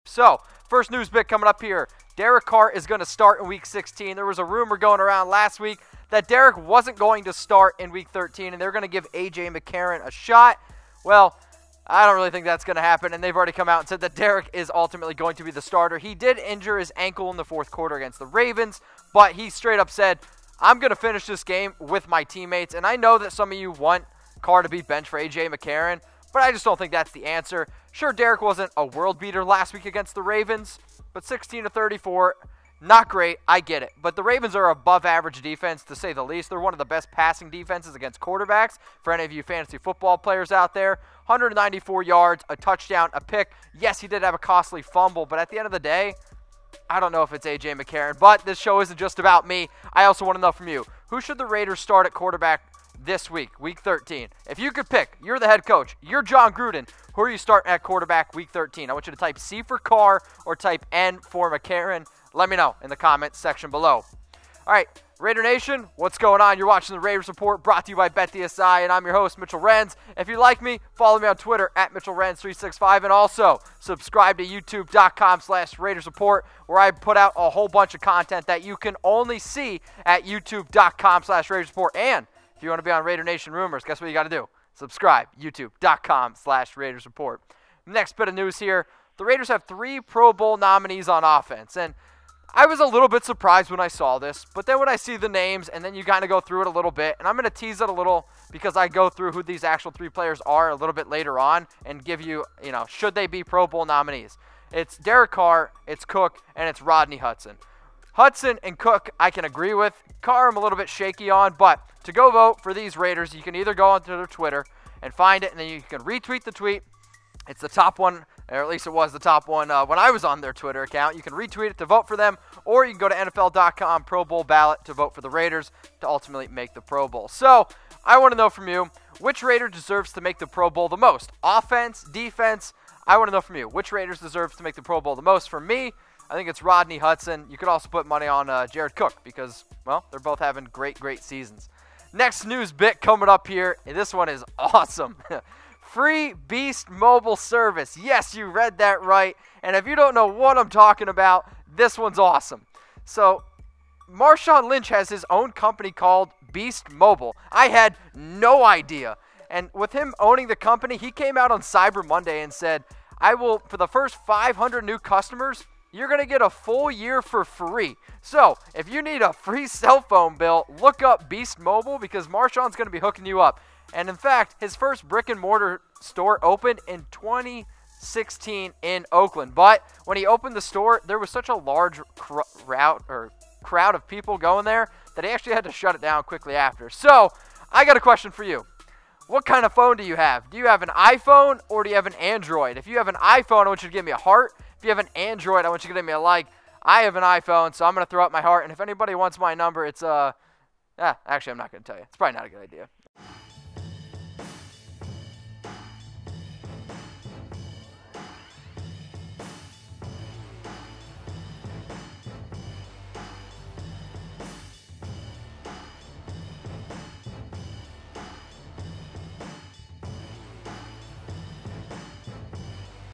So, first news bit coming up here. Derek Carr is going to start in Week 16. There was a rumor going around last week that Derek wasn't going to start in Week 13, and they're going to give AJ McCarron a shot. Well, I don't really think that's going to happen, and they've already come out and said that Derek is ultimately going to be the starter. He did injure his ankle in the fourth quarter against the Ravens, but he straight up said, I'm going to finish this game with my teammates, and I know that some of you want Carr to be benched for AJ McCarron, but I just don't think that's the answer. Sure, Derek wasn't a world beater last week against the Ravens, but 16-34, not great. I get it. But the Ravens are above average defense, to say the least. They're one of the best passing defenses against quarterbacks for any of you fantasy football players out there. 194 yards, a touchdown, a pick. Yes, he did have a costly fumble, but at the end of the day, I don't know if it's AJ McCarron. But this show isn't just about me. I also want to know from you, who should the Raiders start at quarterback this week, Week 13? If you could pick, you're the head coach, you're John Gruden, who are you starting at quarterback Week 13? I want you to type C for Carr or type N for McCarron. Let me know in the comments section below. All right, Raider Nation, what's going on? You're watching the Raiders Report, brought to you by BetDSI, and I'm your host, Mitchell Renz. If you like me, follow me on Twitter at MitchellRenz365, and also subscribe to YouTube.com/Raiders Report, where I put out a whole bunch of content that you can only see at YouTube.com/Raiders Report. And if you want to be on Raider Nation Rumors, guess what you got to do? Subscribe, YouTube.com/Raiders Report. Next bit of news here. The Raiders have 3 Pro Bowl nominees on offense, and I was a little bit surprised when I saw this, but then when I see the names and then you kind of go through it a little bit, and I'm going to tease it a little because I go through who these actual 3 players are a little bit later on and give you, should they be Pro Bowl nominees. It's Derek Carr, it's Cook, and it's Rodney Hudson. Hudson and Cook I can agree with. Carr I'm a little bit shaky on, but to go vote for these Raiders, you can either go onto their Twitter and find it, and then you can retweet the tweet. It's the top one, or at least it was the top one when I was on their Twitter account. You can retweet it to vote for them, or you can go to NFL.com Pro Bowl Ballot to vote for the Raiders to ultimately make the Pro Bowl. So I want to know from you, which Raider deserves to make the Pro Bowl the most? Offense, defense? I want to know from you, which Raiders deserves to make the Pro Bowl the most? For me, I think it's Rodney Hudson. You could also put money on Jared Cook because, well, they're both having great seasons. Next news bit coming up here, and this one is awesome. Free Beast mobile service. Yes, you read that right. And if you don't know what I'm talking about, this one's awesome. So, Marshawn Lynch has his own company called Beast Mobile. I had no idea. And with him owning the company, he came out on Cyber Monday and said, I will, for the first 500 new customers, you're going to get a full year for free. So, if you need a free cell phone bill, look up Beast Mobile because Marshawn's going to be hooking you up. And in fact, his first brick-and-mortar store opened in 2016 in Oakland. But when he opened the store, there was such a large crowd of people going there that he actually had to shut it down quickly after. So, I got a question for you. What kind of phone do you have? Do you have an iPhone or do you have an Android? If you have an iPhone, I want you to give me a heart. If you have an Android, I want you to give me a like. I have an iPhone, so I'm going to throw up my heart. And if anybody wants my number, it's, actually, I'm not going to tell you. It's probably not a good idea.